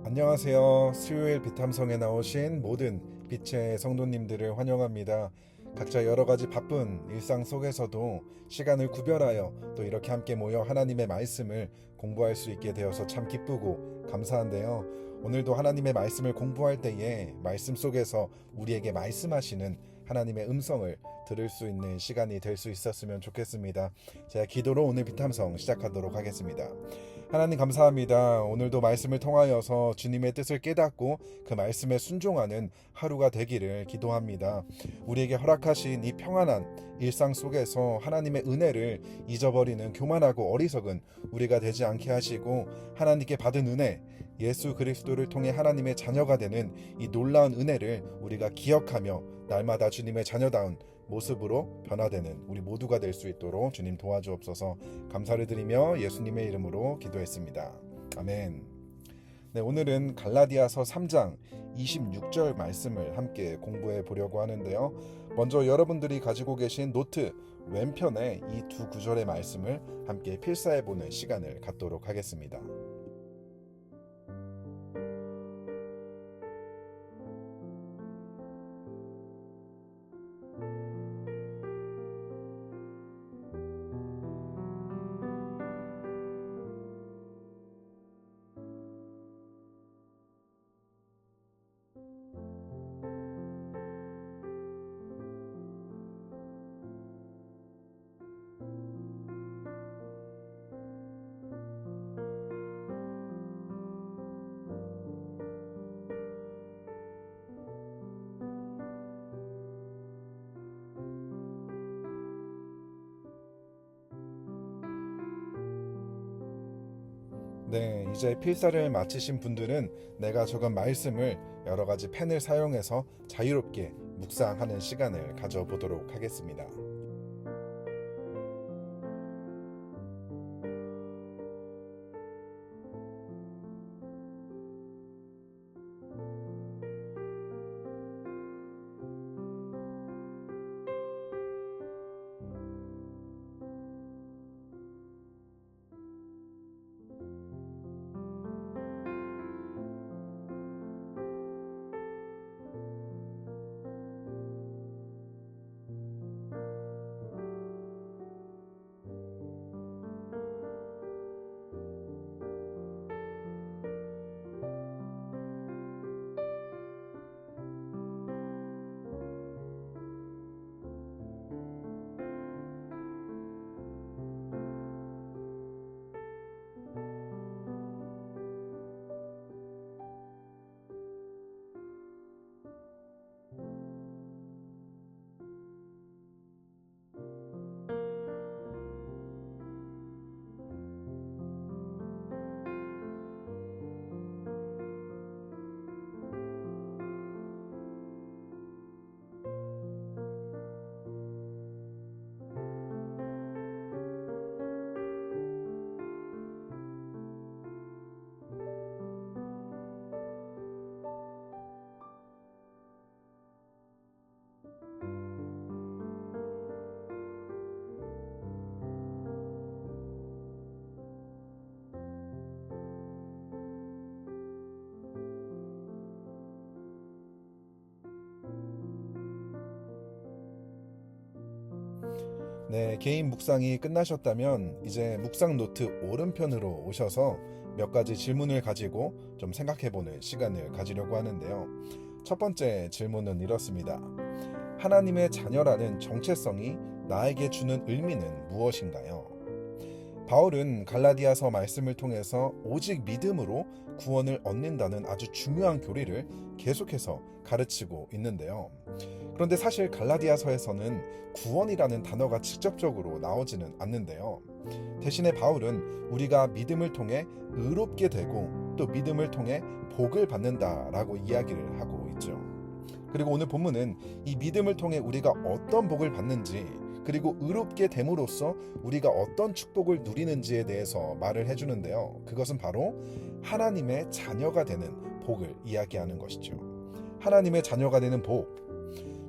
안녕하세요. 수요일 비탐성에 나오신 모든 빛의 성도님들을 환영합니다. 각자 여러 가지 바쁜 일상 속에서도 시간을 구별하여 또 이렇게 함께 모여 하나님의 말씀을 공부할 수 있게 되어서 참 기쁘고 감사한데요. 오늘도 하나님의 말씀을 공부할 때에 말씀 속에서 우리에게 말씀하시는 하나님의 음성을 들을 수 있는 시간이 될 수 있었으면 좋겠습니다. 제가 기도로 오늘 비탐성 시작하도록 하겠습니다. 하나님 감사합니다. 오늘도 말씀을 통하여서 주님의 뜻을 깨닫고 그 말씀에 순종하는 하루가 되기를 기도합니다. 우리에게 허락하신 이 평안한 일상 속에서 하나님의 은혜를 잊어버리는 교만하고 어리석은 우리가 되지 않게 하시고, 하나님께 받은 은혜, 예수 그리스도를 통해 하나님의 자녀가 되는 이 놀라운 은혜를 우리가 기억하며 날마다 주님의 자녀다운 모습으로 변화되는 우리 모두가 될 수 있도록 주님 도와주옵소서. 감사를 드리며 예수님의 이름으로 기도했습니다. 아멘. 네, 오늘은 갈라디아서 3장 26절 말씀을 함께 공부해 보려고 하는데요. 먼저 여러분들이 가지고 계신 노트 왼편에 이 두 구절의 말씀을 함께 필사해 보는 시간을 갖도록 하겠습니다. 네, 이제 필사를 마치신 분들은 내가 적은 말씀을 여러 가지 펜을 사용해서 자유롭게 묵상하는 시간을 가져보도록 하겠습니다. 네, 개인 묵상이 끝나셨다면 이제 묵상 노트 오른편으로 오셔서 몇 가지 질문을 가지고 좀 생각해보는 시간을 가지려고 하는데요. 첫 번째 질문은 이렇습니다. 하나님의 자녀라는 정체성이 나에게 주는 의미는 무엇인가요? 바울은 갈라디아서 말씀을 통해서 오직 믿음으로 구원을 얻는다는 아주 중요한 교리를 계속해서 가르치고 있는데요. 그런데 사실 갈라디아서에서는 구원이라는 단어가 직접적으로 나오지는 않는데요. 대신에 바울은 우리가 믿음을 통해 의롭게 되고 또 믿음을 통해 복을 받는다라고 이야기를 하고 있죠. 그리고 오늘 본문은 이 믿음을 통해 우리가 어떤 복을 받는지, 그리고 의롭게 됨으로써 우리가 어떤 축복을 누리는지에 대해서 말을 해주는데요. 그것은 바로 하나님의 자녀가 되는 복을 이야기하는 것이죠. 하나님의 자녀가 되는 복,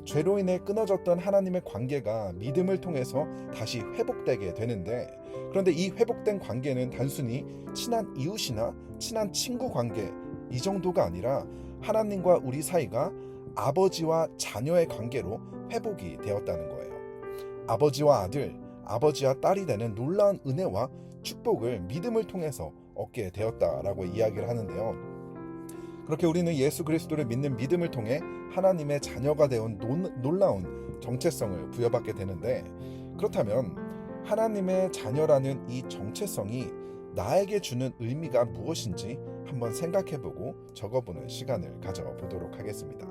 죄로 인해 끊어졌던 하나님의 관계가 믿음을 통해서 다시 회복되게 되는데, 그런데 이 회복된 관계는 단순히 친한 이웃이나 친한 친구 관계, 이 정도가 아니라 하나님과 우리 사이가 아버지와 자녀의 관계로 회복이 되었다는 거예요. 아버지와 아들, 아버지와 딸이 되는 놀라운 은혜와 축복을 믿음을 통해서 얻게 되었다라고 이야기를 하는데요. 그렇게 우리는 예수 그리스도를 믿는 믿음을 통해 하나님의 자녀가 되온 놀라운 정체성을 부여받게 되는데, 그렇다면 하나님의 자녀라는 이 정체성이 나에게 주는 의미가 무엇인지 한번 생각해보고 적어보는 시간을 가져보도록 하겠습니다.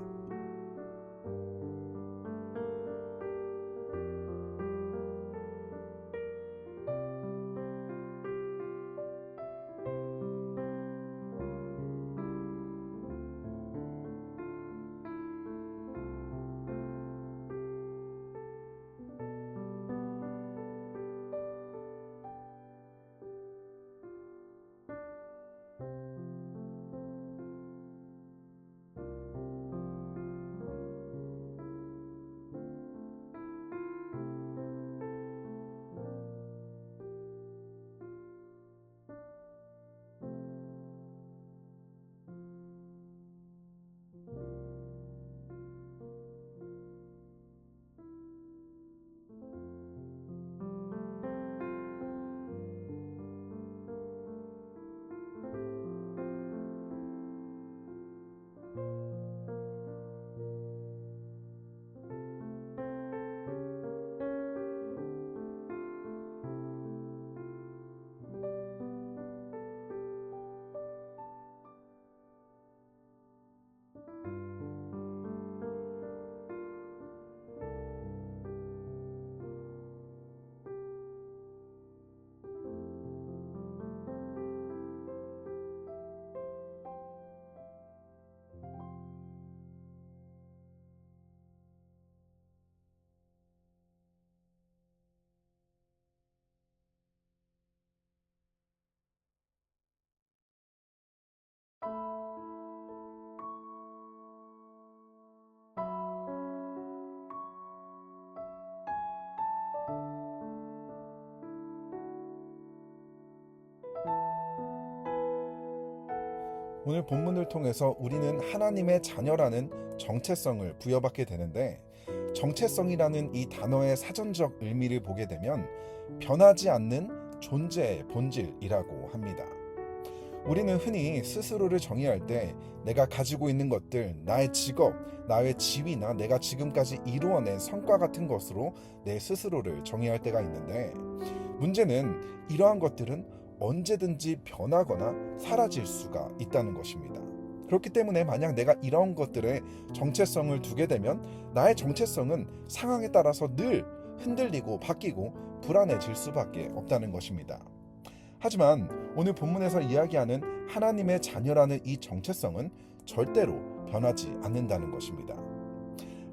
오늘 본문을 통해서 우리는 하나님의 자녀라는 정체성을 부여받게 되는데, 정체성이라는 이 단어의 사전적 의미를 보게 되면 변하지 않는 존재의 본질이라고 합니다. 우리는 흔히 스스로를 정의할 때 내가 가지고 있는 것들, 나의 직업, 나의 지위나 내가 지금까지 이루어낸 성과 같은 것으로 내 스스로를 정의할 때가 있는데, 문제는 이러한 것들은 언제든지 변하거나 사라질 수가 있다는 것입니다. 그렇기 때문에 만약 내가 이런 것들에 정체성을 두게 되면 나의 정체성은 상황에 따라서 늘 흔들리고 바뀌고 불안해질 수밖에 없다는 것입니다. 하지만 오늘 본문에서 이야기하는 하나님의 자녀라는 이 정체성은 절대로 변하지 않는다는 것입니다.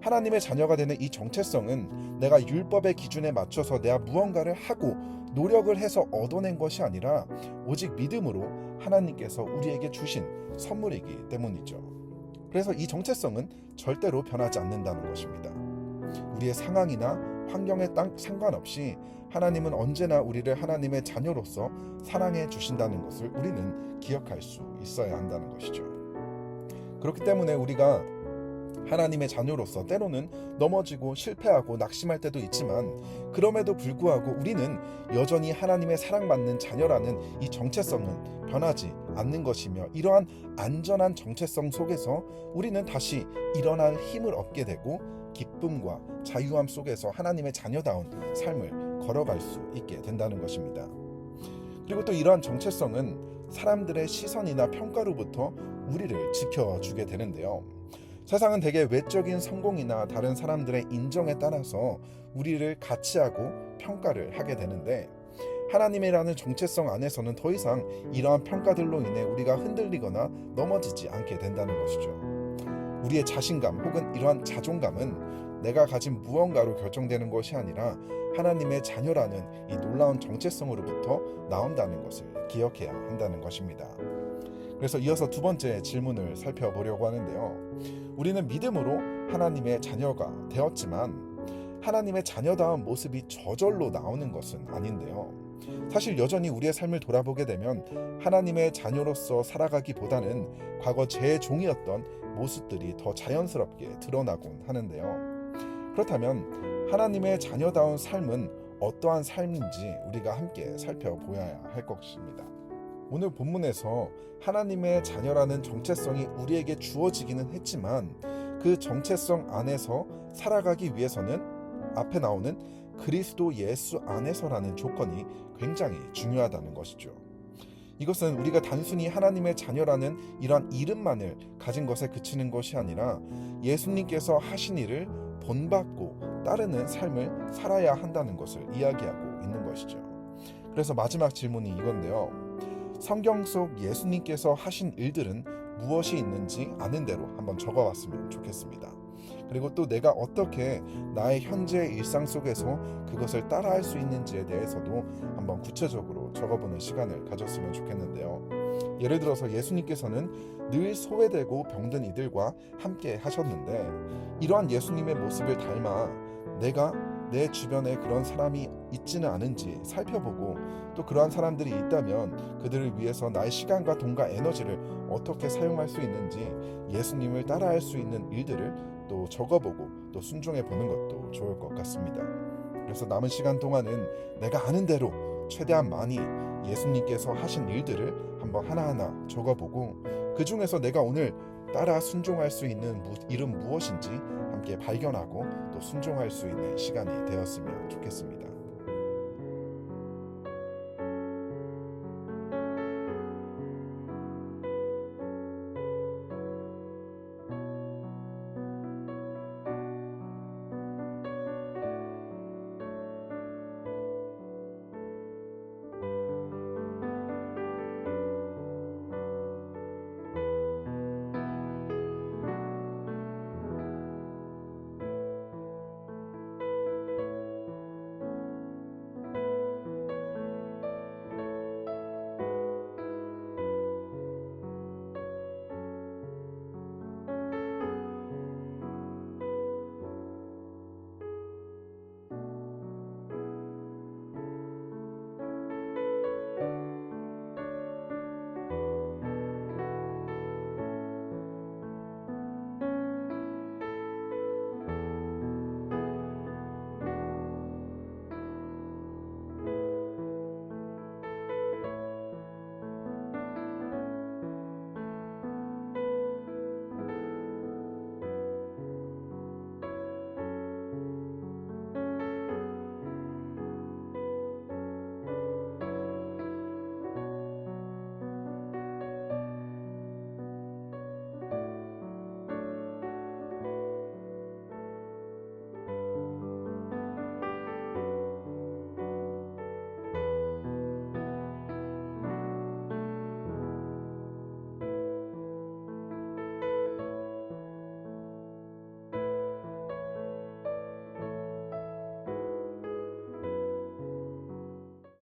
하나님의 자녀가 되는 이 정체성은 내가 율법의 기준에 맞춰서 내가 무언가를 하고 노력을 해서 얻어낸 것이 아니라 오직 믿음으로 하나님께서 우리에게 주신 선물이기 때문이죠. 그래서 이 정체성은 절대로 변하지 않는다는 것입니다. 우리의 상황이나 환경에 상관없이 하나님은 언제나 우리를 하나님의 자녀로서 사랑해 주신다는 것을 우리는 기억할 수 있어야 한다는 것이죠. 그렇기 때문에 우리가 하나님의 자녀로서 때로는 넘어지고 실패하고 낙심할 때도 있지만, 그럼에도 불구하고 우리는 여전히 하나님의 사랑받는 자녀라는 이 정체성은 변하지 않는 것이며, 이러한 안전한 정체성 속에서 우리는 다시 일어날 힘을 얻게 되고 기쁨과 자유함 속에서 하나님의 자녀다운 삶을 걸어갈 수 있게 된다는 것입니다. 그리고 또 이러한 정체성은 사람들의 시선이나 평가로부터 우리를 지켜주게 되는데요. 세상은 대개 외적인 성공이나 다른 사람들의 인정에 따라서 우리를 가치하고 평가를 하게 되는데, 하나님이라는 정체성 안에서는 더 이상 이러한 평가들로 인해 우리가 흔들리거나 넘어지지 않게 된다는 것이죠. 우리의 자신감 혹은 이러한 자존감은 내가 가진 무언가로 결정되는 것이 아니라 하나님의 자녀라는 이 놀라운 정체성으로부터 나온다는 것을 기억해야 한다는 것입니다. 그래서 이어서 두 번째 질문을 살펴보려고 하는데요. 우리는 믿음으로 하나님의 자녀가 되었지만 하나님의 자녀다운 모습이 저절로 나오는 것은 아닌데요. 사실 여전히 우리의 삶을 돌아보게 되면 하나님의 자녀로서 살아가기보다는 과거 제 종이었던 모습들이 더 자연스럽게 드러나곤 하는데요. 그렇다면 하나님의 자녀다운 삶은 어떠한 삶인지 우리가 함께 살펴보아야 할 것입니다. 오늘 본문에서 하나님의 자녀라는 정체성이 우리에게 주어지기는 했지만 그 정체성 안에서 살아가기 위해서는 앞에 나오는 그리스도 예수 안에서라는 조건이 굉장히 중요하다는 것이죠. 이것은 우리가 단순히 하나님의 자녀라는 이러한 이름만을 가진 것에 그치는 것이 아니라 예수님께서 하신 일을 본받고 따르는 삶을 살아야 한다는 것을 이야기하고 있는 것이죠. 그래서 마지막 질문이 이건데요. 성경 속 예수님께서 하신 일들은 무엇이 있는지 아는 대로 한번 적어봤으면 좋겠습니다. 그리고 또 내가 어떻게 나의 현재 일상 속에서 그것을 따라할 수 있는지에 대해서도 한번 구체적으로 적어보는 시간을 가졌으면 좋겠는데요. 예를 들어서 예수님께서는 늘 소외되고 병든 이들과 함께 하셨는데 이러한 예수님의 모습을 닮아 내가 내 주변에 그런 사람이 있지는 않은지 살펴보고 또 그러한 사람들이 있다면 그들을 위해서 나의 시간과 돈과 에너지를 어떻게 사용할 수 있는지 예수님을 따라할 수 있는 일들을 또 적어보고 또 순종해 보는 것도 좋을 것 같습니다. 그래서 남은 시간 동안은 내가 아는 대로 최대한 많이 예수님께서 하신 일들을 한번 하나하나 적어보고 그 중에서 내가 오늘 따라 순종할 수 있는 일은 무엇인지 함께 발견하고 또 순종할 수 있는 시간이 되었으면 좋겠습니다.